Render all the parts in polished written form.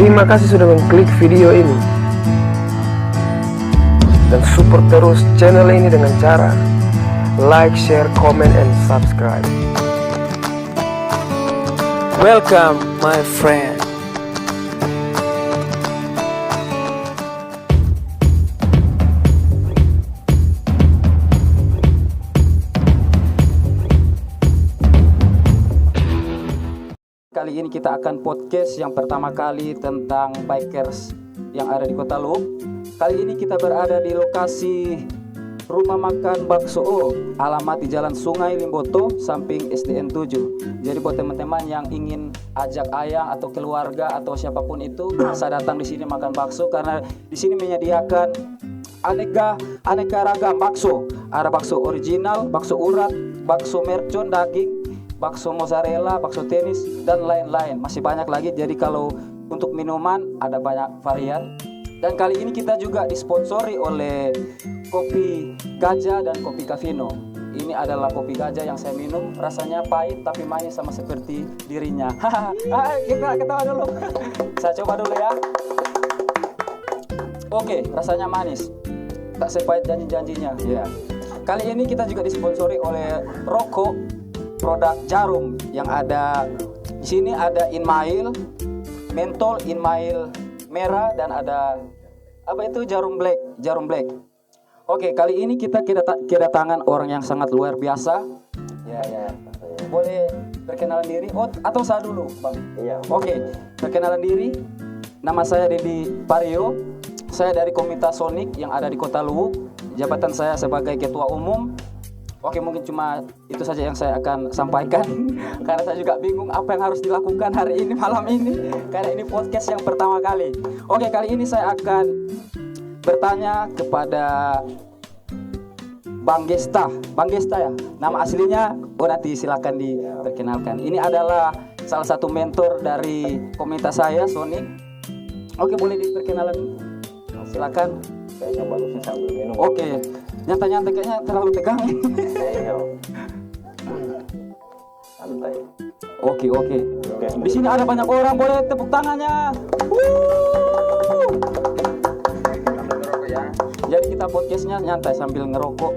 Terima kasih sudah mengklik video ini. Dan support terus channel ini dengan cara like, share, comment, and subscribe. Welcome my friend. Kali ini kita akan podcast yang pertama kali tentang bikers yang ada di Kota Luwuk. Kali ini kita berada di lokasi Rumah Makan Bakso O, alamat di Jalan Sungai Limboto, samping SDN 7. Jadi buat teman-teman yang ingin ajak ayang atau keluarga atau siapapun itu bisa datang di sini makan bakso, karena di sini menyediakan aneka ragam bakso. Ada bakso original, bakso urat, bakso mercon daging, bakso mozzarella, bakso tenis, dan lain-lain. Masih banyak lagi. Jadi kalau untuk minuman ada banyak varian. Dan kali ini kita juga disponsori oleh Kopi Gajah dan Kopi Cavino. Ini adalah kopi gajah yang saya minum. Rasanya pahit tapi manis sama seperti dirinya. Kita ketawa dulu. Saya coba dulu ya. Oke, rasanya manis. Tak sepahit janji-janjinya. Ya. Kali ini kita juga disponsori oleh rokok produk Jarum yang ada di sini. Ada Inmail mentol, Inmail merah, dan ada apa itu jarum black. Oke, kali ini kita kedatangan orang yang sangat luar biasa. Ya. Boleh perkenalan diri? Atau saya dulu, Bang? Iya. Oke, perkenalan diri. Nama saya Dedi Pario. Saya dari Komunitas Sonic yang ada di Kota Luwuk. Jabatan saya sebagai Ketua Umum. Oke, mungkin cuma itu saja yang saya akan sampaikan. Karena saya juga bingung apa yang harus dilakukan hari ini, malam ini. Karena ini podcast yang pertama kali. Oke, kali ini saya akan bertanya kepada Bang Gesta. Bang Gesta ya? Nama aslinya? Nanti silakan diperkenalkan. Ini adalah salah satu mentor dari komunitas saya, Sonic. Oke, boleh diperkenalan? Silakan. Kayaknya bagusnya sambil minum. Oke. Nyantai-nyantai kayaknya terlalu tegang. Santai. Oke. Di sini ada banyak orang, boleh tepuk tangannya. Jadi kita podcastnya nyantai sambil ngerokok.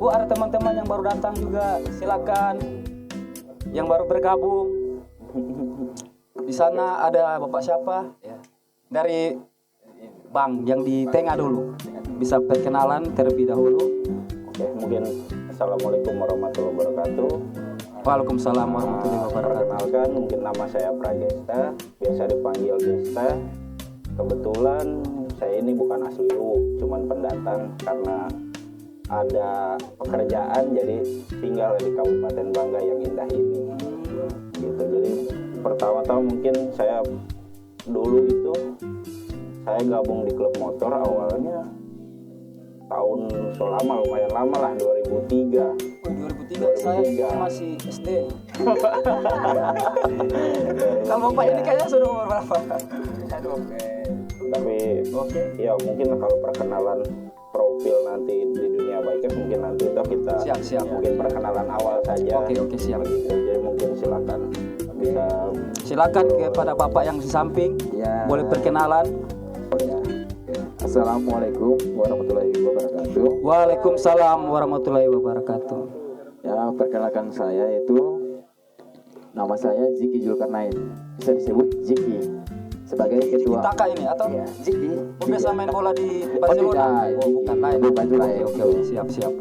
Ada teman-teman yang baru datang juga, silakan. Yang baru bergabung. Di sana ada Bapak siapa? Dari Bang yang di tengah dulu. Bisa perkenalan terlebih dahulu. Oke, mungkin Assalamualaikum warahmatullahi wabarakatuh. Waalaikumsalam warahmatullahi wabarakatuh. Perkenalkan, mungkin nama saya Pragesta, biasa dipanggil Gesta. Kebetulan saya ini bukan asli Luwuk, cuman pendatang karena ada pekerjaan, jadi tinggal di Kabupaten Bangga yang indah ini. Gitu. Jadi pertama-tama mungkin saya dulu itu saya gabung di klub motor awalnya tahun lumayan lama lah, 2003. 2003 saya masih SD. Kalau Bapak ini kayaknya sudah umur berapa? Tapi ya mungkin kalau perkenalan profil nanti di dunia bikers mungkin nanti itu kita siap. Mungkin perkenalan awal saja. Oke, siap. Begitu. Jadi mungkin silakan kepada Bapak yang di samping. Ya. Boleh perkenalan. Assalamualaikum warahmatullahi wabarakatuh. Waalaikumsalam warahmatullahi wabarakatuh. Ya, perkenalkan saya itu nama saya Ziki Zulkarnain. Bisa disebut Ziki sebagai ketua. Taka ini atau Ya, Ziki. biasa main bola di Barcelona? Bukan lain. Bukan itu lain. Oke, siap.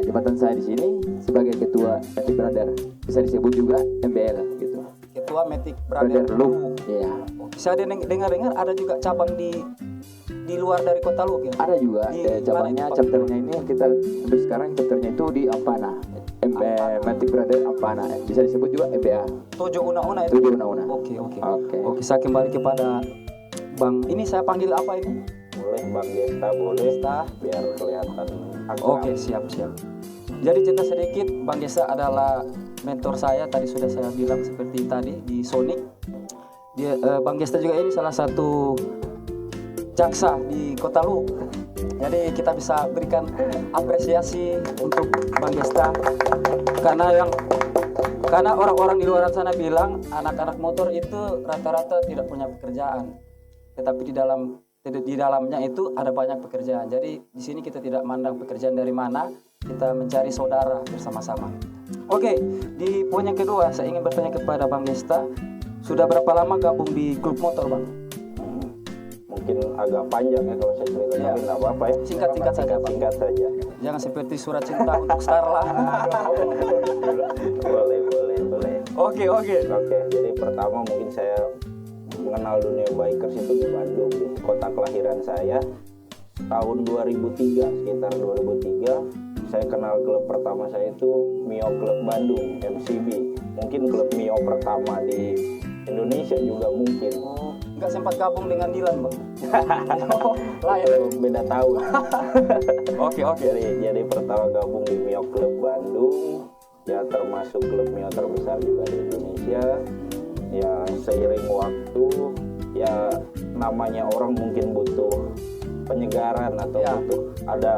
Jabatan saya di sini sebagai ketua Matic Brother. Bisa disebut juga MBL gitu. Ketua Matic Brother Luwuk. Iya. Saya dengar ada juga cabang di luar dari Kota Luwuk ya? Ada juga cabangnya, chapternya ini kita sampai sekarang chapternya itu di Ampana. Matic Brother Ampana. Bisa disebut juga MBA. Tujuh Una itu. Tujuh Una. Oke, saya kembali kepada Bang. Ini saya panggil apa ini? boleh Bang Gesta, boleh biar kelihatan akrab. Oke, siap. Jadi cerita sedikit, Bang Gesta adalah mentor saya. Tadi sudah saya bilang seperti tadi di Sonic. Bang Gesta juga ini salah satu jaksa di Kota Luwuk. Jadi kita bisa berikan apresiasi untuk Bang Gesta karena yang Karena orang-orang di luar sana bilang anak-anak motor itu rata-rata tidak punya pekerjaan, tetapi di dalamnya itu ada banyak pekerjaan. Jadi di sini kita tidak mandang pekerjaan dari mana, kita mencari saudara bersama-sama. Oke, di poin yang kedua saya ingin bertanya kepada Bang Gesta, sudah berapa lama gabung di klub motor, Bang? Mungkin agak panjang ya kalau saya cerita, Ya. tapi nggak apa-apa ya. Singkat-singkat saja, Bang. Singkat saja. Jangan seperti surat cinta untuk Starla. boleh. Oke. Oke, jadi pertama mungkin saya mengenal dunia bikers itu di Bandung, di kota kelahiran saya. Tahun 2003, sekitar 2003, saya kenal klub pertama saya itu Mio Club Bandung, MCB. Mungkin klub Mio pertama di Indonesia juga mungkin. Nggak sempat gabung dengan Dilan, Bang? Lain. Beda tahun. Oke. Jadi pertama gabung di Mio Club Bandung, ya termasuk klub Mio terbesar juga di Indonesia. Ya seiring waktu, ya namanya orang mungkin butuh penyegaran atau Ya. butuh ada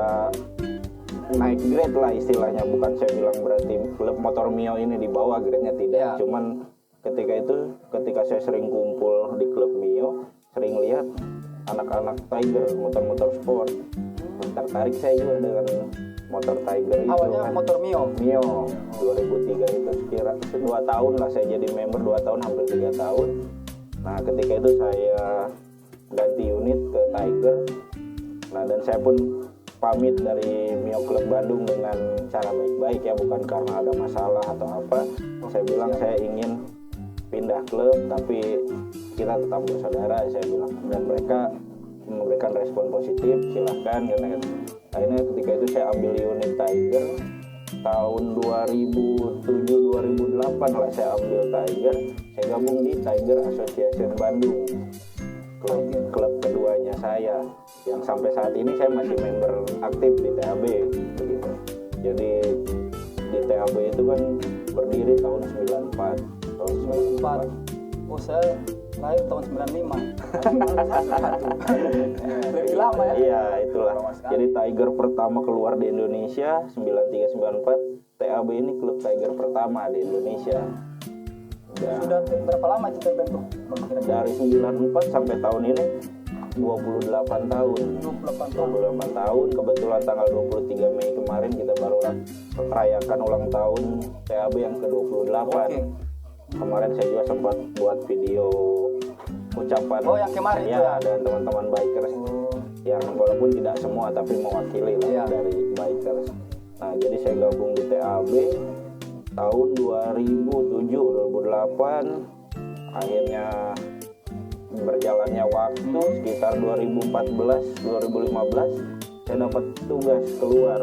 naik grade lah istilahnya. Bukan saya bilang berarti klub motor Mio ini di bawah grade-nya, tidak. Ya. Cuman ketika saya sering kumpul di klub Mio, sering lihat anak-anak Tiger, motor-motor sport. Tertarik saya juga dengan motor Tiger itu. Awalnya kan. motor Mio. Mio 2003 itu sekira 2 tahun lah saya jadi member, 2 tahun hampir 3 tahun. Nah ketika itu saya ganti unit ke Tiger. Nah dan saya pun pamit dari Mio Club Bandung dengan cara baik-baik ya, bukan karena ada masalah atau apa. Saya bilang saya ingin pindah klub tapi kita tetap bersaudara, saya bilang, dan mereka memberikan respon positif, silahkan. Karena akhirnya ketika itu saya ambil unit Tiger tahun 2007-2008 lah saya ambil Tiger. Saya gabung di Tiger Association Bandung, klub keduanya saya, yang sampai saat ini saya masih member aktif di TAB begitu. Jadi di TAB itu kan berdiri tahun 94. Tahun 94. Oh, saya lahir tahun 95. Lebih lama ya? Iya, itulah. Jadi Tiger pertama keluar di Indonesia 93-94. TAB ini klub Tiger pertama di Indonesia. Dan Sudah berapa lama itu terbentuk? dari 94 sampai tahun ini 28 tahun. 28 tahun. 28 tahun. Kebetulan tanggal 23 Mei kemarin kita baru merayakan ulang tahun TAB yang ke-28. Oke. Kemarin saya juga sempat buat video ucapan Oh, yang kemarin itu ya? dan teman-teman bikers yang walaupun tidak semua tapi mewakili lah Iya. dari bikers. Nah jadi saya gabung di TAB tahun 2007-2008. Akhirnya berjalannya waktu sekitar 2014-2015 saya dapat tugas keluar,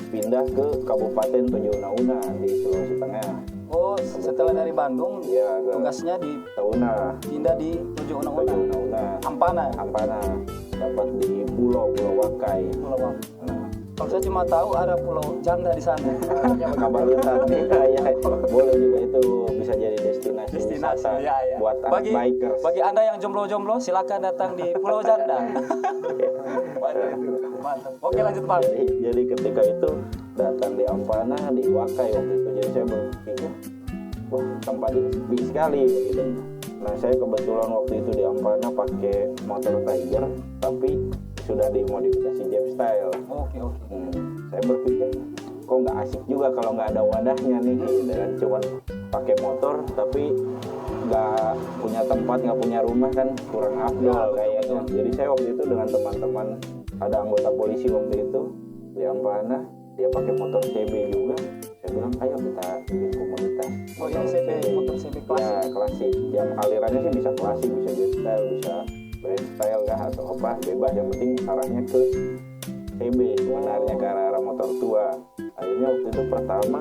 pindah ke Kabupaten Tojo Una di Sulawesi Tengah. Oh, setelah dari Bandung, Ya, ke tugasnya di Tauna, pindah di Tujuh Tojo Una-Una. Una, Ampana ya? Ampana, dapat di Pulau Wakai. Pulau Bang. Nah, Kalau saya cuma tahu ada Pulau Janda di sana. Kabalutan ya, boleh juga itu bisa jadi destinasi wisata ya. buat Bagi bikers. bagi Anda yang jomblo-jomblo silakan datang di Pulau Janda. Mantap. Oke, lanjut Bang. Jadi ketika itu datang di Ampana, di Wakai waktu itu, jadi saya berpikir, wah tempat ini sepi sekali begitu. Nah saya kebetulan waktu itu di Ampana pakai motor Tiger, tapi sudah dimodifikasi Jeep style. Oke. Saya berpikir, kok nggak asik juga kalau nggak ada wadahnya nih, gitu kan. Cuman pakai motor tapi nggak punya tempat, nggak punya rumah kan kurang afdol kayaknya. Jadi saya waktu itu dengan teman-teman, ada anggota polisi waktu itu di Ampana, dia pakai motor CB juga. Saya bilang ayo kita bikin komunitas. Oh, ini CB, motor CB Ya klasik. klasik, yang alirannya sih bisa klasik, bisa jet style, bisa brand style kah atau apa, bebas, yang penting arahnya ke CB, sebenarnya ke arah motor tua. Akhirnya waktu itu pertama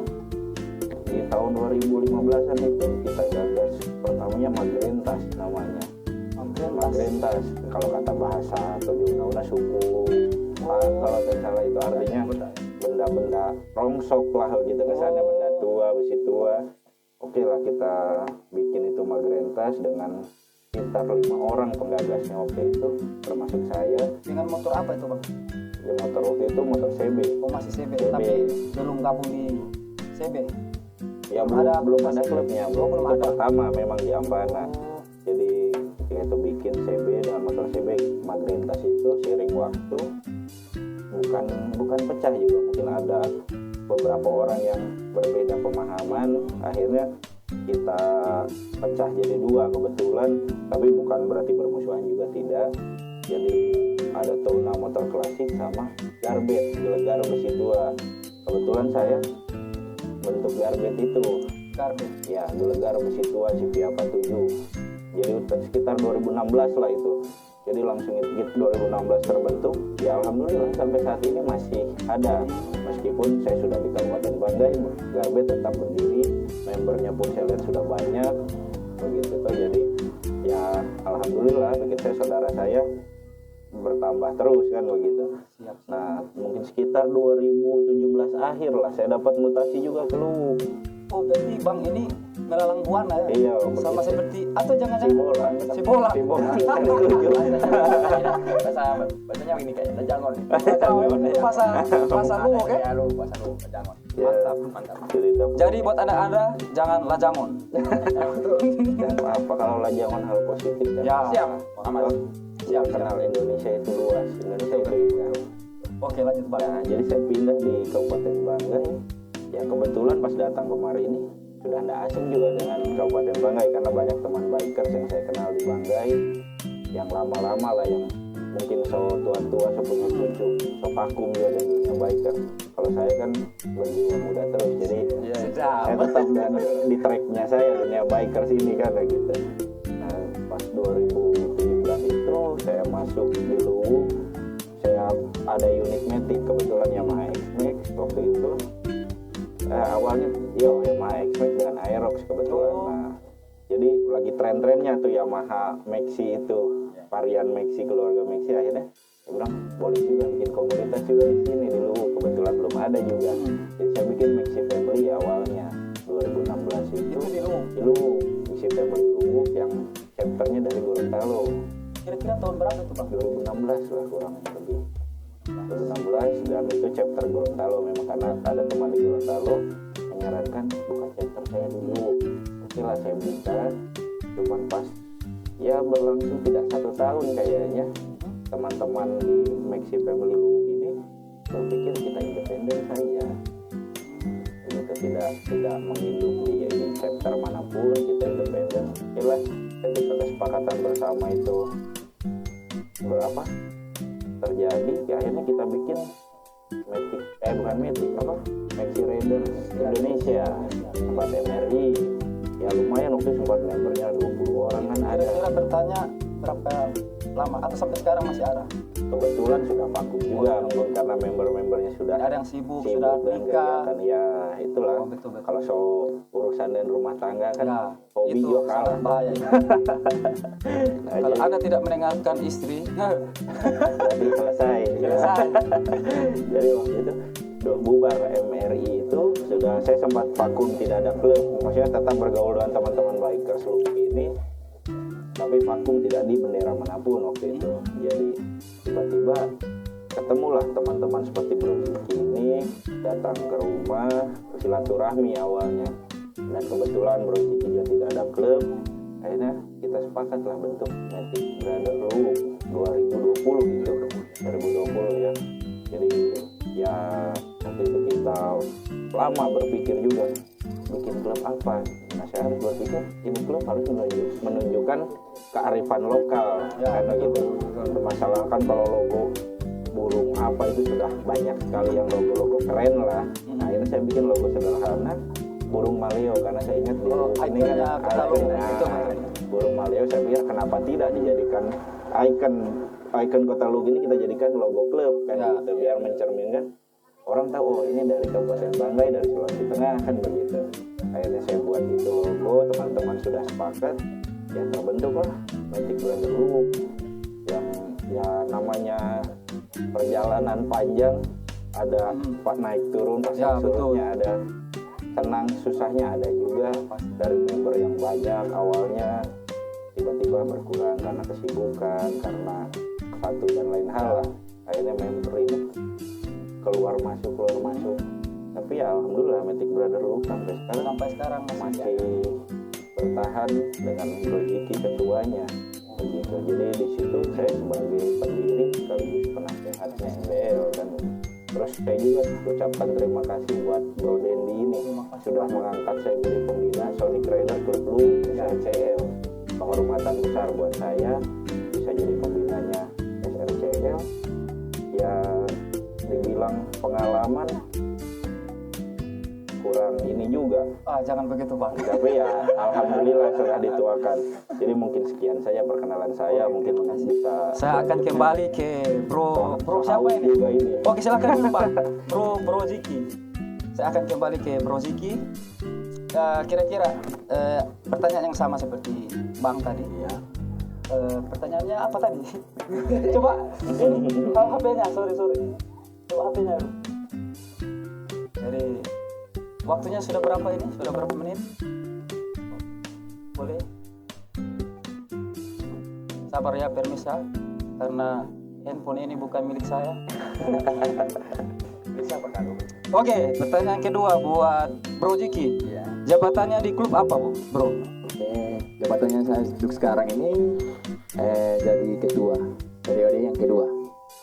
di tahun 2015an itu kita gagas pertamanya Magrentas namanya. Magrentas, kalau kata bahasa Tojo Una suku kalau tidak salah itu artinya benda-benda rongsok lah gitu, kesannya benda tua, besi tua. Oke lah kita bikin itu Magrentas dengan sekitar 5 orang penggagasnya waktu itu, termasuk saya. Dengan motor apa itu Bang? Ya motor waktu itu motor CB. Oh, masih CB, CB. tapi belum gabung di CB. Ya belum ada klubnya, belum ada. Pertama memang di Ampana. Jadi kita bikin CB dengan motor CB Magrintas itu seiring waktu bukan pecah juga, mungkin ada beberapa orang yang berbeda pemahaman, akhirnya kita pecah jadi dua kebetulan, tapi bukan berarti bermusuhan juga, tidak. Jadi ada Tuna motor klasik sama Garbet, Gelegar besi tua. Kebetulan saya bentuk Garbet itu. Garbet. Ya, Gelegar besi tua Cipiapa 7. Jadi sekitar 2016 lah itu. Jadi langsung itu 2016 terbentuk. Ya alhamdulillah sampai saat ini masih ada. Meskipun saya sudah di Kabupaten Banggai, Garbet tetap berdiri. Membernya pun saya lihat sudah banyak. Begitu tuh. Jadi ya alhamdulillah bikin saya saudara saya bertambah terus kan begitu. Nah mungkin sekitar 2017 akhir lah saya dapat mutasi juga ke Luwuk. Oh berarti Bang ini melalang buana ya? Iya. Sama begitu. seperti atau jangan-jangan Si bola. Bahasanya ini kayak lejangon. itu bahasa Luwuk ya? Ya lu bahasa lu lejangon. Ya, Mantap. Jadi Buat anda janganlah jangon. apa kalau lajangan hal positif kan? Ya. Siap. Aman. Siap kenal Indonesia itu luas, Indonesia itu indah. Oke lanjut Bang. Nah, jadi saya pindah di Kabupaten Banggai. Ya kebetulan pas datang kemari ini sudah tidak asing juga dengan Kabupaten Banggai karena banyak teman bikers yang saya kenal di Banggai yang lama-lama lah, yang mungkin so tua-tua, so punya cucu, so vakum juga di dunia biker. Kalau saya kan berjiwa muda terus, jadi saya tetap dan di tracknya saya dunia bikers ini kan kayak gitu. Nah, pas 2017 itu saya masuk di Luwuk, saya ada unit Matic kebetulan Yamaha X-Max waktu itu. Awalnya Yamaha X-Max dengan Aerox kebetulan. Nah, jadi lagi tren-trennya tuh Yamaha Maxi itu, varian Maxi, keluarga Maxi. Akhirnya saya bilang boleh juga bikin komunitas juga di sini di Luwuk, kebetulan belum ada juga. Jadi saya bikin Maxi Family awalnya 2016 itu Itu di Luwuk. di Luwuk, Maxi Family Luwuk yang chapternya dari Gorontalo. Kira-kira tahun berapa tuh Bang? 2016 lah kurang lebih 2016, dan itu chapter Gorontalo. Memang karena ada teman di Gorontalo menyarankan buka chapter saya dulu. Oke lah saya buka, cuman pas ya berlangsung tidak 1 tahun kayaknya teman-teman di Maxi Family Luwuk ini berpikir kita independen saja, kita tidak menghidup di chapter manapun, kita independen. Oke lah, ketika kesepakatan bersama itu berapa terjadi, ya akhirnya kita bikin Maxi Raider Indonesia, tempat MRI. Ya lumayan waktu sempat membernya 20 orang kan ada. Kira-kira bertanya berapa lama atau sampai sekarang masih ada? Kebetulan sudah vakum juga mungkin karena member-membernya sudah Ada yang sibuk sudah dan nikah. kegiatan ya itulah. Oh, betul. Kalau so urusan dan rumah tangga kan Ya, hobi itu juga kalah. sangat bahaya. Nah, Kalau jadi anda tidak mendengarkan istri, berarti selesai. selesai. Jadi waktu itu bubar MRI itu sudah saya sempat vakum, tidak ada klub, maksudnya tetap bergaul dengan teman-teman bikers Luwuk ini, tapi vakum tidak di bendera manapun waktu itu. Jadi tiba-tiba ketemulah teman-teman seperti Bro Ziki ini datang ke rumah silaturahmi awalnya, dan kebetulan Bro Ziki juga tidak ada klub. Akhirnya kita sepakatlah bentuk Matic Brother Luwuk 2020 gitu, 2020 ya. Jadi ya waktu itu kita lama berpikir juga bikin klub apa. Nah saya harus berpikir ini klub harus menunjukkan kearifan lokal Ya, karena gitu. Permasalahan kalau logo burung apa itu sudah banyak sekali yang logo-logo keren lah. Nah akhirnya saya bikin logo sederhana burung maleo, karena saya ingat di Oh, ini kan ikonnya Kota Luwuk, itu. burung maleo. Saya pikir kenapa tidak dijadikan ikon Kota Luwuk ini kita jadikan logo klub kan Ya. gitu, biar mencerminkan orang tahu oh ini dari Kabupaten Banggai, dari Sulawesi Tengah kan begitu. Akhirnya saya buat itu logo, teman-teman sudah sepakat, ya terbentuklah Matic Brother Luwuk yang ya namanya perjalanan panjang, ada pak naik turun, pas Ya, surutnya ada, senang susahnya ada juga. Dari member yang banyak awalnya tiba-tiba berkurang karena kesibukan, karena satu dan lain hal lah. Akhirnya member ini keluar masuk. Nah Tapi ya alhamdulillah Matic Brother Loop sampai sekarang masih bertahan dengan Bro Jiki ketuanya begitu. Jadi di situ saya sebagai pendiri sekaligus penasehatnya MBL, dan terus saya juga ucapkan terima kasih buat Bro Dendi ini sudah mengangkat saya jadi pembina Sonic Rider Club Loop SRCL. Penghormatan besar buat saya bisa jadi pembinanya SRCL. Ya dibilang pengalaman kurang ini juga, Jangan begitu Bang. tapi ya alhamdulillah sudah dituakan. Jadi mungkin sekian saja perkenalan saya. Mungkin bisa Saya akan kembali ke Bro siapa ini? juga ini. Oke, silakan dulu Bang. Bro Ziki. Saya akan kembali ke Bro Ziki. Kira-kira pertanyaan yang sama seperti Bang tadi. Iya. Pertanyaannya apa tadi? Coba ini HP-nya, sorry. Coba HP-nya dulu. Jadi waktunya sudah berapa ini? Sudah berapa menit? Boleh? Sabar ya, permisa, karena handphone ini bukan milik saya. Bisa berkado. Oke, pertanyaan kedua buat Bro Jiki. Iya. Jabatannya di klub apa, Bro? Oke, jabatannya saya untuk sekarang ini jadi ketua periode yang kedua.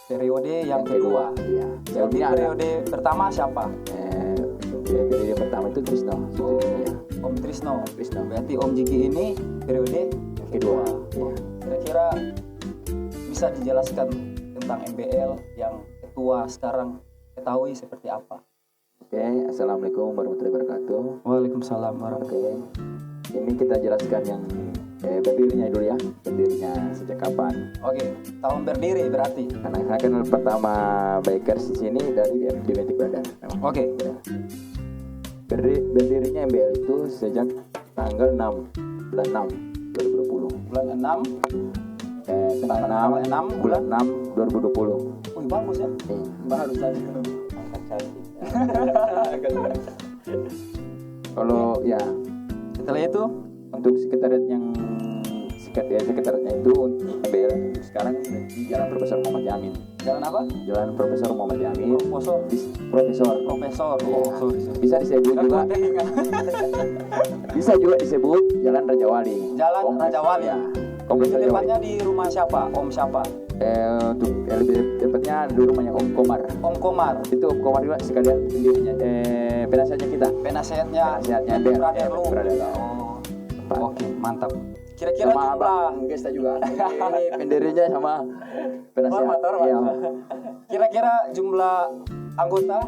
Periode yang kedua. Iya. Jadi Sebelumnya ada periode pertama siapa? periode pertama itu Trisno. Iya. Om Trisno. Trisno. Berarti Om Jiki ini periode Kedua. Iya. Kira-kira bisa dijelaskan tentang MBL yang ketua sekarang ketahui seperti apa? Oke, assalamualaikum warahmatullahi wabarakatuh. Waalaikumsalam warahmatullahi. Oke, ini kita jelaskan yang berdirinya dulu ya. Berdirinya sejak kapan? Oke, tahun berdiri berarti. Karena saya kenal pertama bikers di sini dari di Matic Brother. Oke. Ya. Berdirinya MBL itu sejak tanggal 6 bulan 6 2020. Bulan 6. Tanggal 6 bulan 6 2020. Wih, bagus ya. Baru saja. Kalau ya Setelah itu, untuk sekretariat yang sekretariatnya itu MBL untuk sekarang di Jalan Profesor Muhammad Yamin. jalan apa? Jalan Profesor Muhammad Yamin. Profesor. Profesor. Profesor. Ya. Oh, sorry. Bisa disebut juga. Bisa juga disebut Jalan Raja Wali. Jalan Kompleks, Raja Wali. Ya. Kompleks Itu Raja Wali. tepatnya di rumah siapa? Om siapa? Untuk lebih tepatnya di rumahnya Om Komar. Om Komar. Itu Om Komar juga sekalian pendirinya penasehatnya kita. Penasehatnya Penasehatnya Matic MBL. Brother Loop. Brother. Oh. Oke, mantap. Kira-kira Sama jumlah Bang Gesta juga. Ini pendirinya sama penasehat. Hormat. Iya. Kira-kira jumlah anggota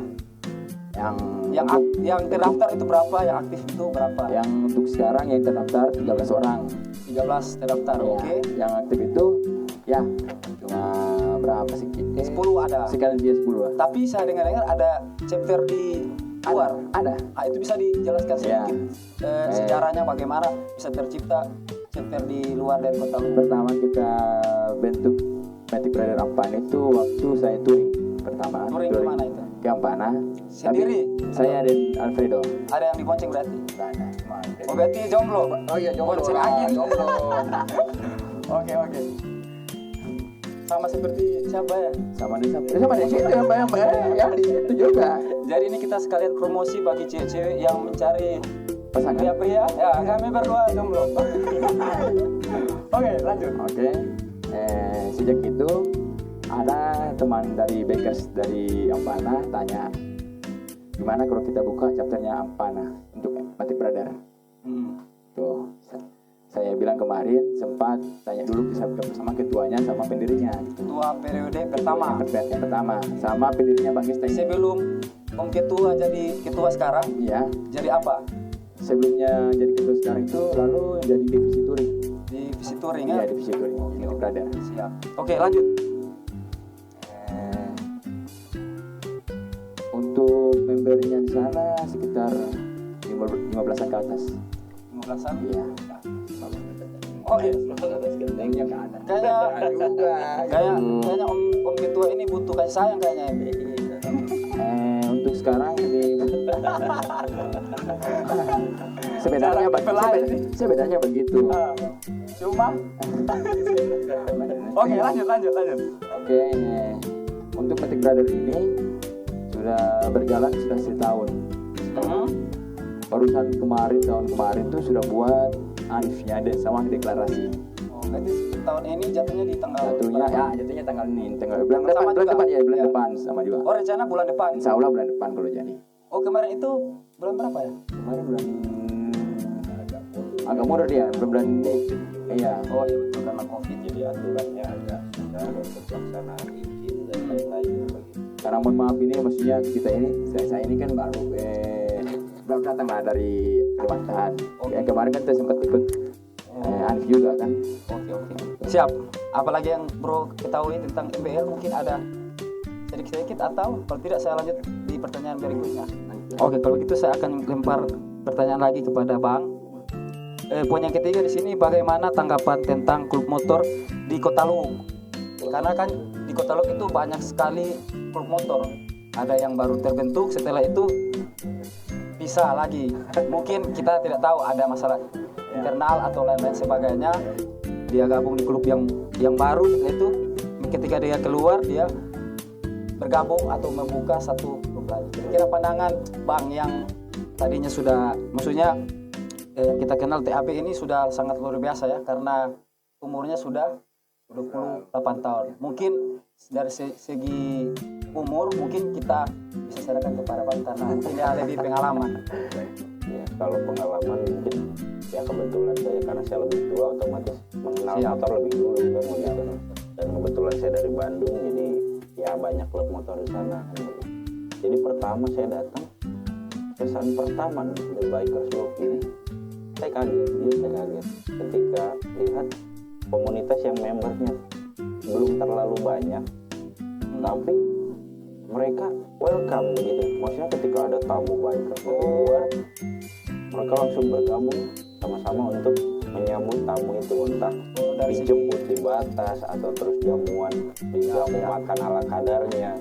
yang terdaftar itu berapa? Yang aktif itu berapa? Yang untuk sekarang yang terdaftar 13 orang. 13 terdaftar. Ya, Oke. Yang aktif itu ya cuma berapa sih? 10 ada. Sekali dia 10 lah. Tapi saya dengar-dengar ada chapter di luar. Ada. Itu bisa dijelaskan Ya. sedikit sejarahnya bagaimana bisa tercipta chapter di luar dari kota Luwu. Pertama kita bentuk Matic Brother Ampana itu waktu saya touring pertama. Touring kemana itu? Ke Ampana. Sendiri? Tapi saya dan Alfredo. Ada yang dibonceng berarti? Ada. Cuma Alfredo. Oh, berarti jomblo. Oh iya Bonceng angin. Jomblo. Oke. Sama seperti siapa ya? Sama di situ yang di situ juga. Jadi ini kita sekalian promosi bagi cewek-cewek yang mencari Pasangan. pria-pria. Ya, kami berdua jomblo. Oke, lanjut. Oke. Sejak itu ada teman dari Bakers dari Ampana tanya gimana kalau kita buka chapternya Ampana untuk Matic Brother. Tuh, saya bilang kemarin sempat tanya dulu sama ketuanya sama pendirinya. Ketua periode pertama. Yang pertama sama pendirinya Bang Gesta. Sebelum Om Ketua jadi ketua sekarang, Iya. jadi apa? Sebelumnya jadi ketua sekarang itu lalu jadi divisi touring. Divisi touring ya? Iya, divisi touring Matic Brother. Siap. Oke, lanjut. Untuk membernya di sana sekitar 15-an ke atas. 15-an. Iya. Oke. Gentengnya ke atas. Kayaknya Om Ketua ini butuh kasih sayang kayaknya. Untuk sekarang ini sebenarnya begitu. Cuma. Oke, lanjut. Oke, untuk Matic Brother ini sudah berjalan sudah setahun. Hmm? Barusan tahun kemarin tuh sudah buat anifnya sama deklarasi. Oh, berarti tahun ini jatuhnya di tanggal Jatuhnya tanggal ini, bulan Sama depan, juga? bulan Ya. depan sama juga. Oh, rencana bulan depan. Insya Allah bulan depan kalau jadi. Oh, kemarin itu bulan berapa ya? Kemarin bulan agak mundur dia, bulan ini. Iya. Oh iya betul, karena COVID. Jadi aturannya agak susah untuk pelaksanaan izin dan lain-lain begitu. Karena mohon maaf ini maksudnya kita ini saya ini kan baru datang lah dari Kalimantan. Ya, kemarin kan saya sempat ikut Anif juga kan. Oke. Siap. Apalagi yang bro ketahui tentang MBL, mungkin ada sedikit-sedikit, atau kalau tidak saya lanjut di pertanyaan berikutnya. Oke, kalau gitu saya akan lempar pertanyaan lagi kepada Bang. Poin yang ketiga di sini, bagaimana tanggapan tentang klub motor di Kota Luhuk? Karena kan di Kota Luhuk itu banyak sekali klub motor. Ada yang baru terbentuk, setelah itu bisa lagi. Mungkin kita tidak tahu ada masalah internal atau lain-lain sebagainya. Dia gabung di klub yang baru, setelah itu ketika dia keluar dia bergabung atau membuka satu klub lagi. Kira-kira pandangan Bang yang tadinya sudah, maksudnya kita kenal TAB ini sudah sangat luar biasa ya, karena umurnya sudah 28 tahun. Mungkin dari segi umur mungkin kita bisa serahkan kepada Bang karena dia lebih pengalaman. Ya, kalau pengalaman mungkin ya kebetulan saya karena saya lebih tua otomatis mengenal Siap. motor lebih dulu kan begitu. Dan kebetulan saya dari Bandung jadi ya banyak klub motor di sana kan begitu. Jadi pertama saya datang, kesan pertama nih The Bikers Loop ini saya kaget ketika lihat komunitas yang membernya belum terlalu banyak, tapi mereka welcome begitu. Maksudnya ketika ada tamu biker dari luar, mereka langsung bergabung sama-sama untuk menyambut tamu itu, entah Dari segi dijemput di batas atau terus jamuan dijamu makan ala kadarnya,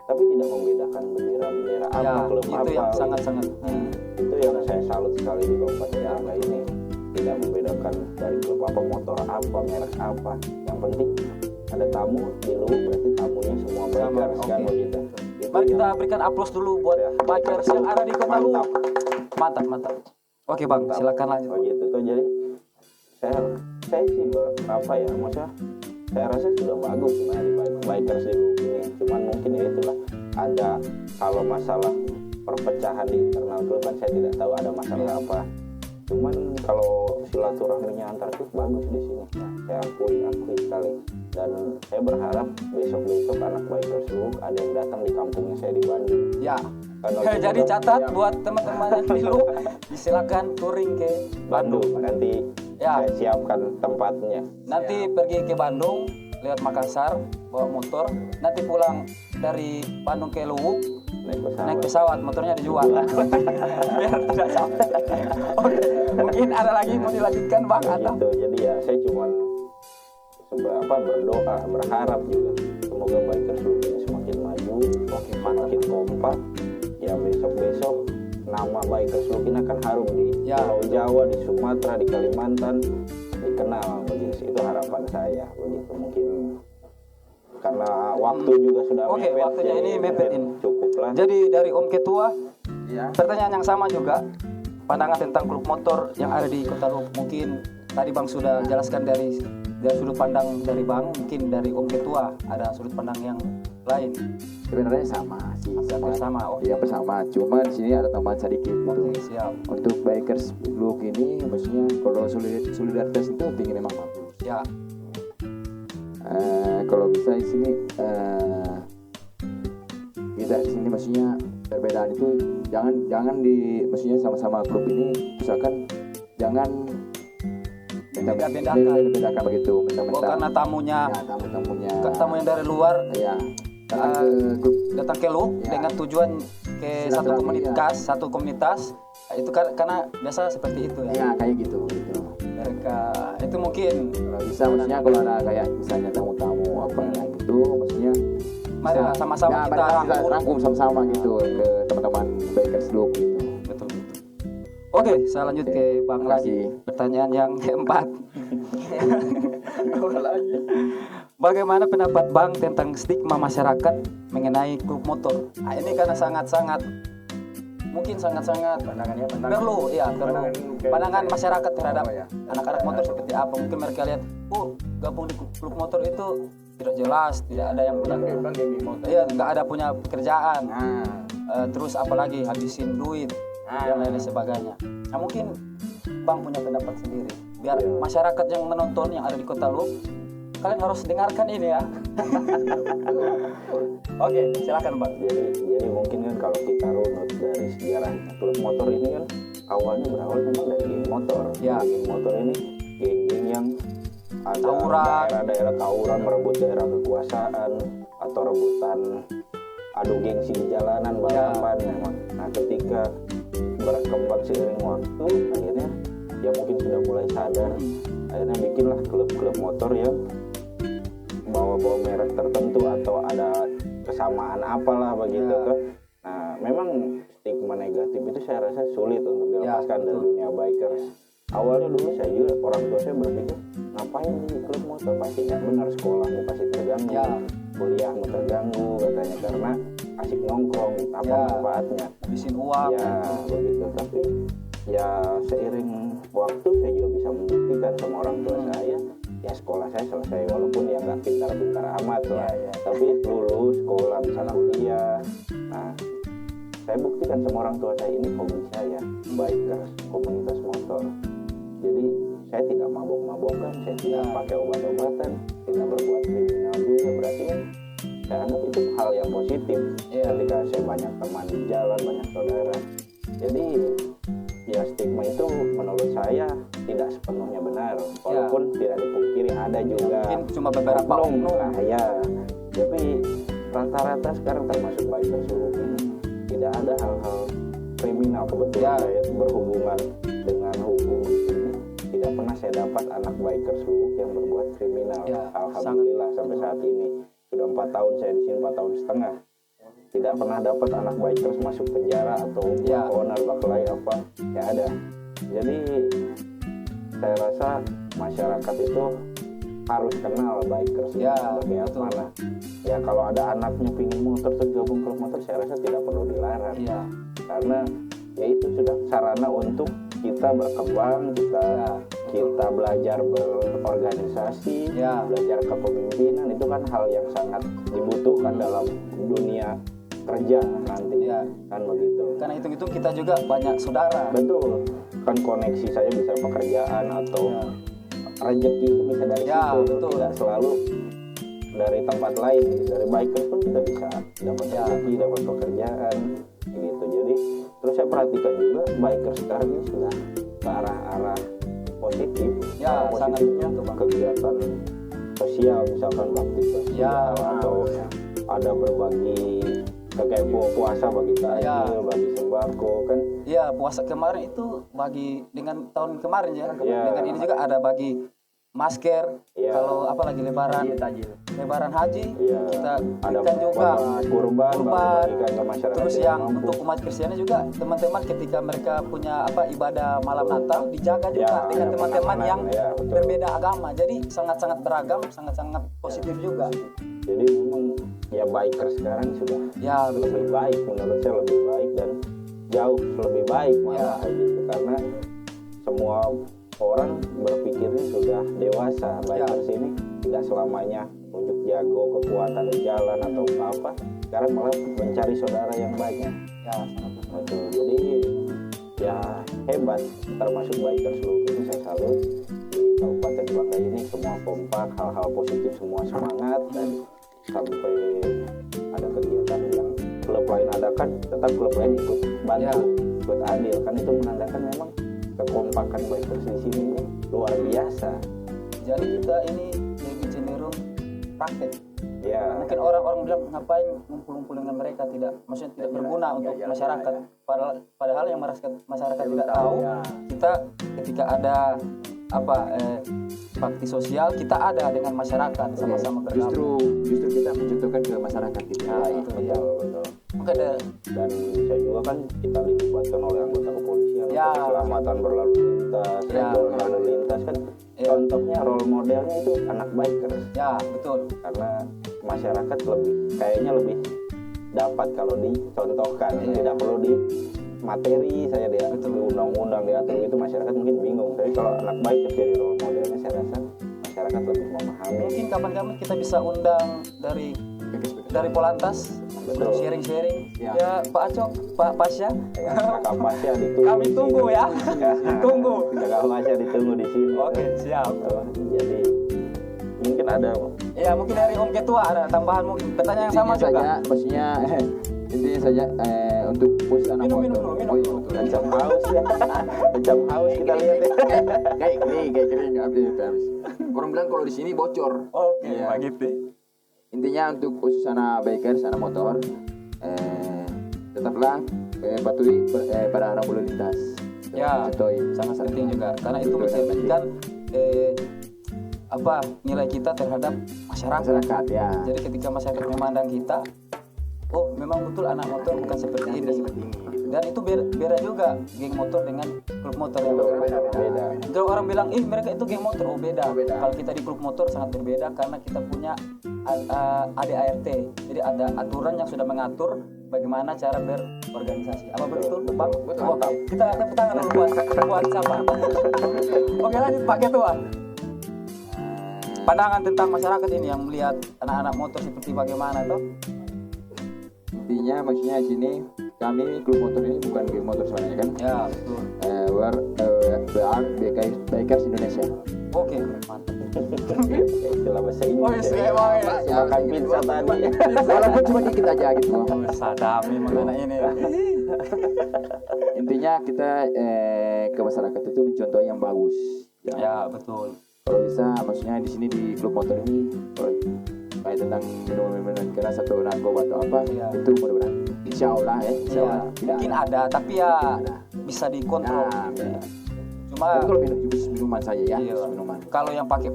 tapi tidak membedakan bendera apa, ya, klub itu apa. yang sangat-sangat Itu yang saya salut sekali di Kabupaten Bangka ini, tidak membedakan dari klub apa, motor apa, merek apa. Yang penting ada tamu di Luhuk, berarti tamunya semua bikers kan oke. begitu. Itu Mari kita yang- berikan aplaus dulu buat Ya. bikers yang ada di Kota Mantap. Luhuk. Mantap. Oke Bang, silakan lanjut. begitu tuh. Jadi saya sih apa ya, maksudnya saya rasa sudah bagus sebenarnya di bikers di Luhuk ini. Cuman mungkin ya itulah, ada kalau masalah perpecahan di internal klub kan saya tidak tahu ada masalah apa. Cuman kalau silaturahminya antar klub bagus di sini. Saya akui sekali. Dan saya berharap besok anak bikers Luhuk ada yang datang di kampungnya saya di Bandung. Ya. Kan waktu Jadi itu- catat ya, buat teman-teman yang di Luhuk, silakan touring ke Bandung nanti Ya. saya siapkan tempatnya. Nanti pergi ke Bandung lewat Makassar bawa motor, nanti pulang dari Bandung ke Luhuk naik pesawat, motornya dijual. Biar tidak sampai. Oke, mungkin ada lagi mau dilanjutkan Bang atau? Gitu. Jadi ya saya cuma berdoa, berharap juga semoga bikers Luhuk ini semakin maju, semakin kompak. Ya besok nama bikers Luhuk ini akan harum di Ya. Pulau Jawa, di Sumatera, di Kalimantan, dikenal begitu. Itu harapan saya begitu. Mungkin karena waktu juga sudah Oke, mepet, waktunya jadi ini mepet ini. cukuplah. Jadi dari Om Ketua, Ya. pertanyaan yang sama juga, pandangan tentang klub motor yang ada di Kota Luhuk. Mungkin tadi Bang sudah jelaskan dari sudut pandang dari Bang, mungkin dari Om Ketua ada sudut pandang yang lain. Sebenarnya sama sih, Sama, oke. Iya bersama. Cuma di sini ada tambahan sedikit gitu. Oke, siap. Untuk bikers Luhuk ini, maksudnya kalau solidaritas itu tinggi memang bagus. Ya, Kalau bisa di sini kita di sini maksudnya perbedaan itu jangan di maksudnya sama-sama klub ini misalkan jangan Beda-bedakan. begitu oh, mentang-mentang karena tamunya, ya tamu-tamunya tamu yang dari luar ya datang ke grup datang ke Luhuk Ya. dengan tujuan ke satu Silaturahmi, komunitas, itu karena biasa seperti itu ya. ya kayak gitu. Mereka itu mungkin Kalau bisa maksudnya kalau ada kayak misalnya tamu-tamu apa gitu maksudnya mari bisa- sama-sama ya, kita mari rangkul. rangkum sama-sama gitu ke teman-teman bikers Luhuk gitu. Betul. Oke, saya lanjut ke Bang Terima lagi. kasih. Pertanyaan yang keempat. Bagaimana pendapat Bang tentang stigma masyarakat mengenai klub motor. Nah, ini karena sangat-sangat mungkin sangat-sangat perlu pandangan masyarakat terhadap anak-anak motor seperti apa. Mungkin mereka lihat, gabung di klub motor itu tidak jelas, tidak ada yang punya, nggak ada punya pekerjaan, terus apalagi habisin duit dan lain sebagainya. Nah mungkin Bang punya pendapat sendiri, biar masyarakat yang menonton yang ada di Kota Luwu, kalian harus dengarkan ini ya. Oke, silakan Bang. Jadi mungkin kan kalau kita runut dari sejarah klub motor ini kan awalnya berawal memang dari geng motor. Ya. Geng motor ini geng-geng yang ada Tawuran. daerah tawuran, merebut daerah kekuasaan atau rebutan adu gengsi di jalanan balapan memang. Nah ketika berkembang seiring waktu akhirnya ya mungkin sudah mulai sadar, akhirnya bikinlah klub-klub motor yang bawa merek tertentu atau ada kesamaan apalah begitu kan. Nah memang stigma negatif itu saya rasa sulit untuk dilepaskan dari dunia bikers. Awalnya dulu saya juga, orang tua saya berpikir ngapain di klub motor, pasti nggak benar, sekolahmu pasti terganggu, kuliahmu terganggu katanya karena asik nongkrong, apa manfaatnya, Habisin uang. ya begitu. Tapi ya seiring waktu saya juga bisa membuktikan sama orang tua saya, ya sekolah saya selesai walaupun ya nggak pintar-pintar amat lah, tapi lulus sekolah bisa kuliah. Nah saya buktikan sama orang tua saya, ini hobi saya, bikers, komunitas motor. Jadi saya tidak mabok-mabokan, saya tidak pakai obat-obatan, tidak berbuat kriminal juga. Berarti saya anggap itu hal yang positif. Ketika saya banyak teman di jalan, banyak saudara. Jadi ya stigma itu menurut saya tidak sepenuhnya benar, walaupun tidak dipungkiri ada juga Mungkin cuma beberapa oknum. Nah ya, tapi rata-rata sekarang termasuk bikers Luwu ini tidak ada hal-hal kriminal. Kebetulan saya berhubungan dengan hukum di sini, tidak pernah saya dapat anak bikers Luwu yang berbuat kriminal. Alhamdulillah sampai saat ini sudah 4 tahun saya di sini, 4 tahun setengah, tidak pernah dapat anak bikers masuk penjara atau owner baklai apa ya ada. Jadi saya rasa masyarakat itu harus kenal bikers sebagai apa. Ya kalau ada anaknya pingin motor terus gabung klub motor, saya rasa tidak perlu dilarang, karena ya itu sudah sarana untuk kita berkembang, kita belajar berorganisasi, belajar kepemimpinan. Itu kan hal yang sangat dibutuhkan dalam dunia kerja nanti, kan begitu. Karena hitung-hitung kita juga banyak saudara. Betul, kan koneksi saya bisa pekerjaan atau rezeki itu bisa dari situ, tidak selalu dari tempat lain. Dari bikers pun kita bisa dapat rezeki, dapat pekerjaan gitu. Jadi terus saya perhatikan juga bikers sekarang ini sudah ke arah positif. Positifnya kegiatan sosial, misalkan bakti sosial atau ada berbagi kayak puasa bagi takjil, bagi sembako kan. Iya, puasa kemarin itu bagi dengan tahun kemarin dengan ini juga ada bagi masker. Kalau apalagi lebaran haji, kita ada berikan juga kurban ke masyarakat. Terus yang untuk umat Kristiani juga teman-teman ketika mereka punya ibadah malam Natal dijaga juga dengan teman-teman yang berbeda agama. Jadi sangat-sangat beragam, sangat-sangat positif juga. Jadi memang ya bikers sekarang sudah lebih baik, menurut saya lebih baik dan jauh lebih baik malah gitu, karena semua orang berpikirnya sudah dewasa. Bikers ini tidak selamanya untuk jago kekuatan di jalan atau apa, sekarang malah mencari saudara yang banyak. Betul. Jadi ya hebat, termasuk bikers Luwu ini saya salut. Di Kabupaten Banggai ini semua kompak, hal-hal positif semua semangat, dan sampai ada kegiatan yang klub lain adakan, tetap klub lain ikut bantu, ikut adil. Kan itu menandakan memang kekompakan bikers di sini ini luar biasa. Jadi kita ini lebih cenderung praktek. Mungkin orang-orang bilang ngapain ngumpul-ngumpul dengan mereka, maksudnya tidak berguna untuk masyarakat. Padahal yang masyarakat tidak tahu, kita ketika ada bakti sosial, kita ada dengan masyarakat sama-sama bergabung. Justru kita mencontohkan ke masyarakat gitu. Betul. Dan saya juga kan kita dilibatkan oleh anggota kepolisian, keselamatan berlalu lintas, berlalu lintas kan. Contohnya role modelnya itu anak bikers. Betul. Karena masyarakat kayaknya lebih dapat kalau dicontohkan, tidak perlu di materi saya di undang-undang diatur itu masyarakat mungkin bingung. Tapi kalau anak baik dari role modelnya saya rasa masyarakat lebih memahami. Mungkin kapan-kapan kita bisa undang dari Polantas untuk sharing-sharing. Ya Pak Acok, Pak Pasya. Kakak Pasya ditunggu. Kami tunggu ya. Tunggu. Kakak Pasya ditunggu di sini. Oke, siap. Jadi mungkin ada. Ya mungkin dari Om Ketua ada tambahan mungkin pertanyaan yang sama Intinya juga. saja, maksudnya intinya saja untuk pus anak Minum motor. dulu. Oh iya betul. Macam haus ya. Macam haus kita lihat ya. Kayak kering habis. Orang bilang kalau di sini bocor. Oke, Iya. begitu. Intinya untuk khusus anak bikers, anak motor, tetaplah patuhi pada arah lalu lintas. Ya, sangat penting juga karena itu mencerminkan nilai kita terhadap masyarakat. Ya. Jadi ketika masyarakat memandang kita, oh memang betul anak motor bukan seperti ini. Dan itu beda juga geng motor dengan klub motor yang berbeda. Kalau orang bilang, mereka itu geng motor, beda. Kalau kita di klub motor sangat berbeda karena kita punya ADART. Jadi ada aturan yang sudah mengatur bagaimana cara berorganisasi. Apa betul, Bang? Oke, kita tepuk tangan dulu buat siapa? Oke, lanjut Pak Ketua. Pandangan tentang masyarakat ini yang melihat anak-anak motor seperti bagaimana toh? Intinya maksudnya di sini kami klub motor ini bukan geng motor sebenarnya kan? Ya, betul. Bikers Indonesia. Oke, mantap. Istilah bahasa Oh, Inggris. iya, Makan pizza tadi. Walaupun cuma dikit aja gitu. Sadami mengenai ini. Intinya kita ke masyarakat itu mencontoh yang bagus. Ya, betul. Kalau bisa, maksudnya di sini di klub motor ini kalau kayak tentang minuman keras atau narkoba atau apa, Iya. itu mudah-mudahan insya Allah Ya, mungkin ada, tapi ya bisa dikontrol. Nah, Cuma tapi kalau minuman saja ya, iya, minuman. kalau yang pakai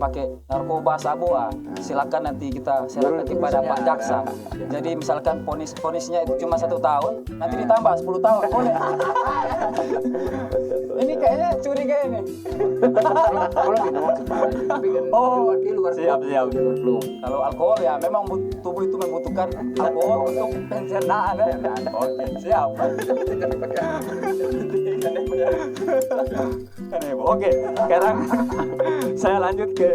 narkoba sabu, silakan nanti kita serahkan kepada Pak Jaksa. Jadi misalkan ponisnya itu cuma 1 tahun, nanti ditambah 10 tahun, boleh. Ini kayaknya curiga ini. Kalau minuman sepadan, tapi kan di luar siap. belum. Kalau alkohol ya memang tubuh itu membutuhkan alkohol untuk pencernaan. Oke, siap. Oke, sekarang saya lanjut ke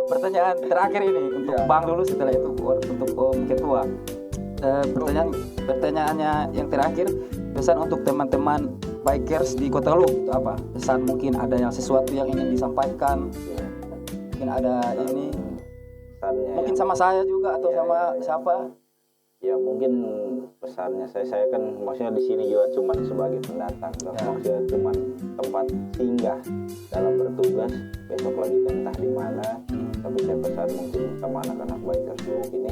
pertanyaan terakhir ini untuk Bang dulu, setelah itu untuk Om Ketua. Pertanyaannya yang terakhir, pesan untuk teman-teman bikers di Kota Luwu itu apa? Pesan mungkin ada yang sesuatu yang ingin disampaikan, mungkin ada ini, Pesannya mungkin sama saya juga atau sama siapa? ya mungkin pesannya saya kan maksudnya di sini juga cuman sebagai pendatang, maksudnya cuman tempat singgah dalam bertugas, besok lagi entah di mana. Tapi saya pesan mungkin sama anak-anak bikers Luwu ini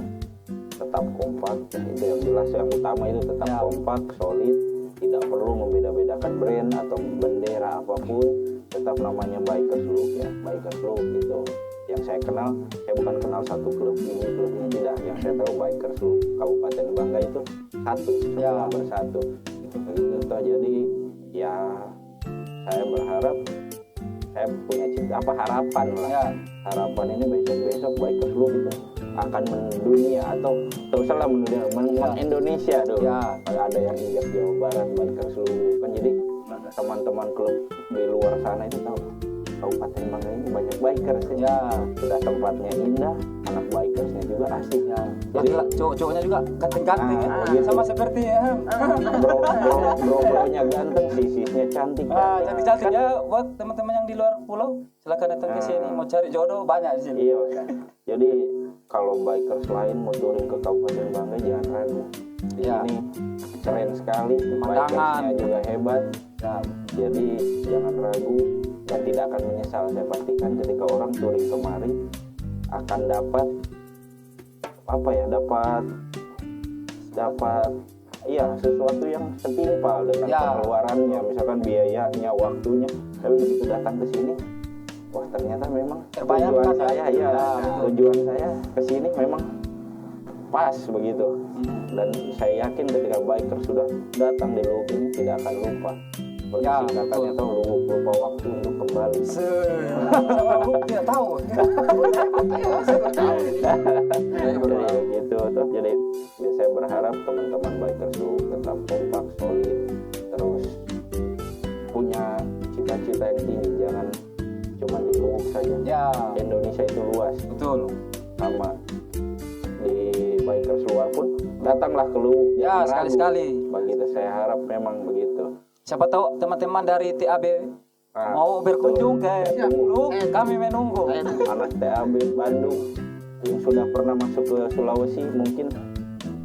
tetap kompak, itu yang jelas, yang utama itu tetap kompak, solid, tidak perlu membeda-bedakan brand atau bendera apapun, tetap namanya bikers Luwu ya, bikers Luwu gitu. Yang saya kenal, saya bukan kenal satu klub ini tidak, yang saya tahu bikers Luwu Kabupaten Banggai itu satu, semua bersatu gitu. Jadi ya saya berharap, saya punya harapan lah, harapan ini besok bikers Luwu itu akan mendunia atau salah mendunia, Indonesia dulu. Kalau ada yang ingat Jawa Barat bikers Luwu kan, jadi teman-teman klub di luar sana itu tahu Kabupaten Banggai ini banyak bikers ya. Sudah tempatnya indah, anak bikersnya juga asik ya. Jadi Cowok-cowoknya juga ganteng-ganteng ya. Gitu. Sama seperti ya. bro-bronya ganteng, sisisnya cantik. Cantik-cantik ya, buat teman-teman yang di luar pulau silakan datang ke sini, mau cari jodoh banyak di sini. Iya. Jadi kalau bikers lain mau touring ke Kabupaten Banggai jangan ragu. Di sini keren sekali, bikersnya juga hebat. Jadi jangan ragu dan tidak akan menyesal. Saya pastikan ketika orang touring kemari akan dapat sesuatu yang setimpal dengan pengeluarannya, misalkan biayanya, waktunya. Tapi begitu datang ke sini, wah ternyata memang tujuan saya ke sini memang pas begitu. Dan saya yakin ketika biker sudah datang di Luwu ini tidak akan lupa. Singkatannya tahu, Luwu lupa waktu untuk kembali. Tidak tahu. Jadi begitu. itu. Jadi saya berharap teman-teman bikers lu tetap kompak, solid, terus punya cita-cita yang tinggi, jangan cuma di Luwuk saja. Ya, Indonesia itu luas, betul. sama di bikers luar pun datanglah ke Luwuk. Ya, jangan ragu. sekali-sekali. Begitu saya harap memang begitu. Siapa tahu teman-teman dari TAB mau berkunjung ke Luwuk, kami menunggu. Anak TAB Bandung yang sudah pernah masuk ke Sulawesi, mungkin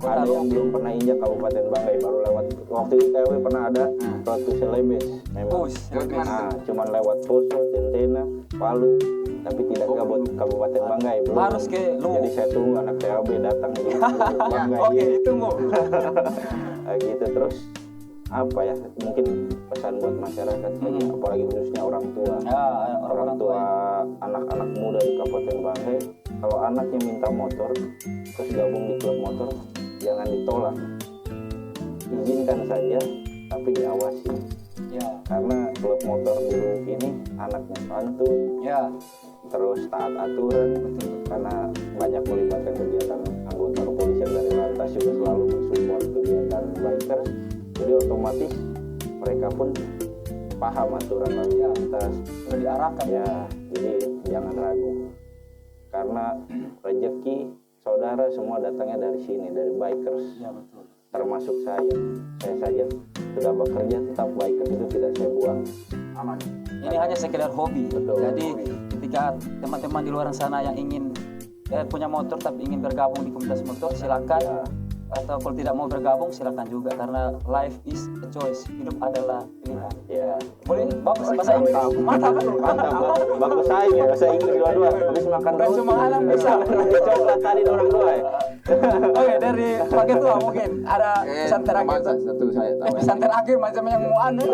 ada yang belum pernah injak Kabupaten Banggai, baru lewat. Waktu di TAB pernah ada Ratu Selebes memang. Nah, cuman lewat Poso, Centena, Palu, tapi tidak ke Kabupaten Banggai belum. Harus ke Luwuk. Jadi saya tunggu anak TAB datang di Banggai. Oke, ditunggu. Gitu. Terus apa ya, mungkin pesan buat masyarakat saja, apalagi khususnya orang tua. Ya, Orang tua anak-anak muda di Kabupaten Banggai, kalau anaknya minta motor terus gabung di klub motor, jangan ditolak, izinkan saja tapi diawasi. Ya, Karena klub motor di Luwuk ini anaknya santun, ya, terus taat aturan, karena banyak melibatkan kegiatan anggota kepolisian dari lantas juga selalu mensupport kegiatan bikers, jadi otomatis mereka pun paham aturan lalu lintas. sudah diarahkan. Ya, jadi jangan ragu, karena rezeki saudara semua datangnya dari sini, dari bikers. Ya, betul. Termasuk saya saja sudah bekerja, tetap bikers itu tidak saya buang. Aman. Ini hanya sekedar hobi. Betul. Jadi ketika teman-teman di luar sana yang ingin punya motor tapi ingin bergabung di komunitas motor, silakan. Ya. Atau kalau tidak mau bergabung silakan juga, karena life is a choice. Hidup adalah pilihan. Ya, Boleh bagus bahasa Inggris. Mantap. mantap, bagus saing ya, bahasa Inggris dua-dua. Habis makan Bukan roti. cuma alam bisa. Coklat tadi orang dua ya. Oke, dari Pak Ketua mungkin ada pesan terakhir. Satu saya tahu. Pesan terakhir macam yang mau anu.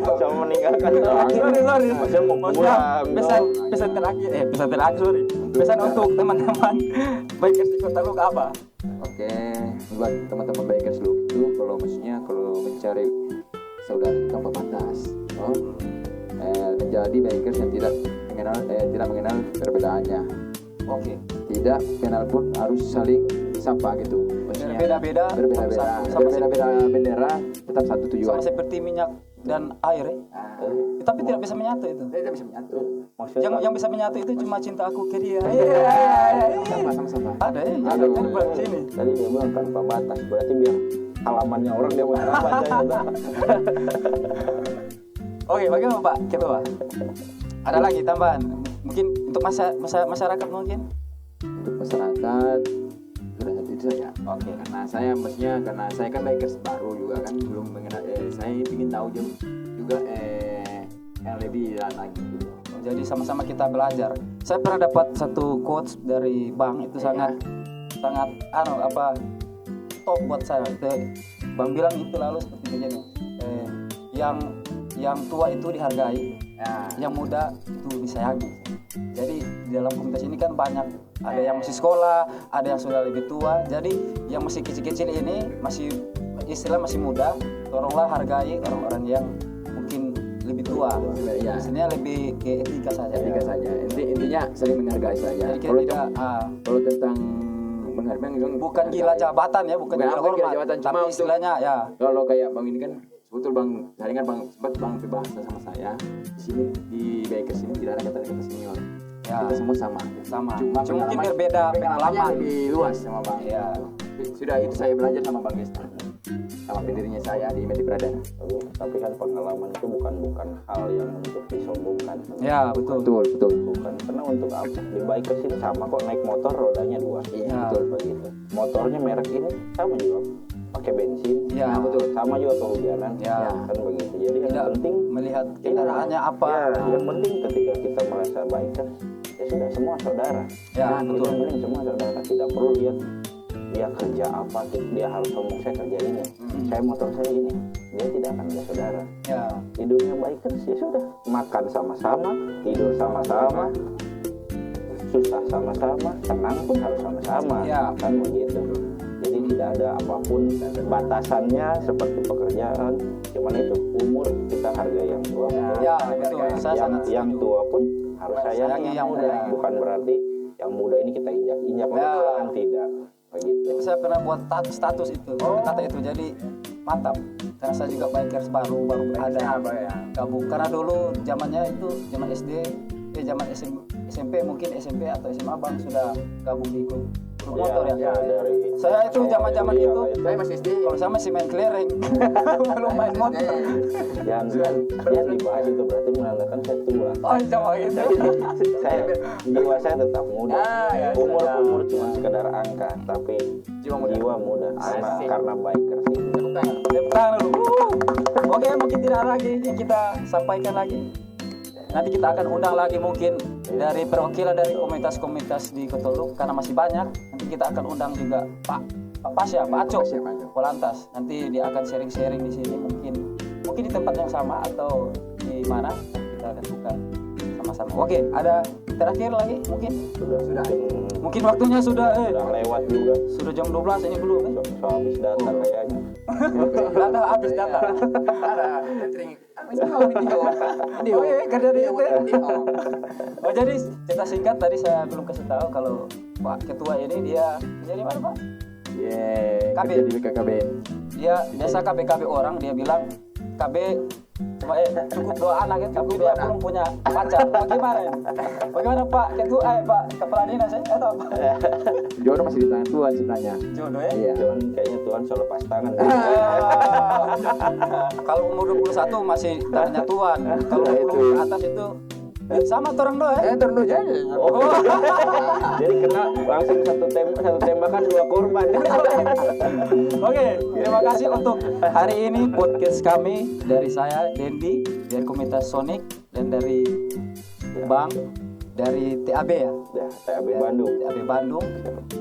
Sama meninggalkan orang. Sorry. Saya mau pulang. Pesan terakhir sorry. Pesan untuk teman-teman bikers di Kota Luwuk apa? Oke, buat teman-teman bikers Luwuk itu kalau mencari saudara itu tanpa batas, menjadi bikers yang tidak mengenal perbedaannya. Oke. Tidak kenal pun harus saling sapa gitu. Maksudnya Berbeda-beda, berbeda bendera, tetap satu tujuan. sama seperti minyak dan air ya. Tapi tidak bisa menyatu itu. Tidak bisa menyatu. Maksudnya Yang bisa menyatu itu cuma cinta aku ke dia. Sama-sama. Ada ya. Ada. Jadi buat sini. tadi dia bilang tanpa batas, berarti biar halamannya orang dia mau apa aja ya. Oke, bagaimana Pak Ketua? Ada lagi tambahan? Mungkin untuk masyarakat mungkin? Untuk masyarakat sudah satu itu saja. Oke. Karena saya kan bikers baru juga kan, belum mengenal. Saya ingin tahu juga yang lebih lagi gitu. Jadi sama-sama kita belajar. Saya pernah dapat satu quotes dari Bang itu sangat top buat saya. Itu Bang bilang itu lalu seperti begini. Yang tua itu dihargai, yang muda itu disayangi. Jadi di dalam komunitas ini kan banyak, ada yang masih sekolah, ada yang sudah lebih tua. Jadi yang masih kecil-kecil ini masih muda, tolonglah hargai orang-orang yang mungkin lebih tua. Ya. Sebenarnya lebih ke etika saja. Intinya saling menghargai saja. Jadi kita tidak Kalau tentang menghargai memang bukan gila jabatan ya, bukan gila hormat, jabatan, cuma tapi untuk- istilahnya ya. Kalau kayak Bang ini kan betul Bang, tadi kan sempat Bang berbahasa sama saya. Di sini di bikers ini tidak ada kata-kata senior. Ya. Kita semua sama. Cuma mungkin berbeda pengalamannya pengalaman. lebih luas sama Bang. Ya. Sudah itu saya belajar sama Bang Gesta, sama pendirinya saya di Medi Brother. Tapi kan pengalaman itu bukan hal yang untuk disombongkan. Ya, betul. Betul. Bukan, karena untuk apa? Di bikers ini sama kok, naik motor rodanya 2. Iya. Betul begitu. Motornya merek ini sama juga, pakai bensin. Ya, betul. Sama juga kehujanan. Ya. Kan begitu. Jadi yang Tidak penting melihat kendaraannya apa. Ya, yang penting ketika kita merasa bikers, ya sudah semua saudara. Ya, Yang betul. penting semua saudara. Tidak perlu dia kerja apa, dia harus ngomong saya kerja ini, saya motor saya ini. Dia tidak akan ada saudara. Ya. Di dunia bikers ya sudah, makan sama-sama, tidur sama-sama, susah sama-sama, senang pun harus sama-sama. Ya. Kan begitu. Jadi tidak ada apapun batasannya seperti pekerjaan. Cuman itu umur kita hargai yang tua. Ya, betul. Saya sangat Yang setuju. tua pun harus sayangi Sayangi yang muda. Bukan berarti yang muda ini kita injak kan tidak begitu. Itu saya pernah buat status itu, kata itu, jadi mantap. Karena saya juga bikers baru ada gabung. Karena dulu zamannya itu zaman SD, zaman SMP mungkin SMP atau SMA Bang sudah gabung di ikut grup motor ya. Dari Saya itu zaman itu, Saya masih SD. kalau saya masih main kelereng, belum main motor. yang dibahas itu berarti menandakan saya tua. Oh sama gitu. Saya jiwa saya tetap muda. Ya, umur cuma sekedar angka, tapi jiwa muda. Karena bikers ini. Tepuk tangan dulu. Oke, mungkin tidak lagi yang kita sampaikan lagi. Nanti kita akan undang lagi mungkin dari perwakilan dari komunitas-komunitas di Kotoluk karena masih banyak. Nanti kita akan undang juga Pak Pasya, Pak Aco, Polantas. Nanti dia akan sharing-sharing di sini mungkin di tempat yang sama atau di mana kita tentukan sama-sama. Oke, ada terakhir lagi mungkin Sudah. mungkin waktunya sudah Lewat juga. sudah jam 12 ini belum. So habis data kayaknya. Data habis data. Ada catering. Oh iya, kerja di itu. Oh jadi cerita singkat tadi saya belum kasih tahu kalau Pak Ketua ini dia jadi mana Pak? KB. Kerja di BKKB. Dia biasa KB orang dia bilang KB cuma cukup 2 anak ya, tapi dia belum punya pacar. Bagaimana Pak Ketua Pak Kepala Dinas atau apa? Jodoh masih di tangan Tuhan sebenarnya. Jodoh ya? Iya. Cuman kayaknya Tuhan selalu pas tangan. Kalau umur 21 masih tangannya Tuhan. Kalau umur ke atas itu sama orang doa ya? Terus aja. Jadi kena langsung satu tembakan 2 korban. Oke, terima kasih untuk hari ini podcast kami dari saya Dendi dari komunitas Sonic dan dari Bang dari TAB ya. Ya, TAB Bandung. TAB Bandung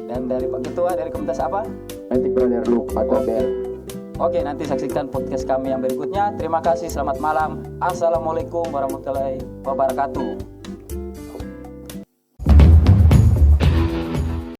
dan dari Pak Ketua dari komunitas apa? Nanti brother Luke atau Bel. Oke, nanti saksikan podcast kami yang berikutnya. Terima kasih, selamat malam. Assalamualaikum warahmatullahi wabarakatuh.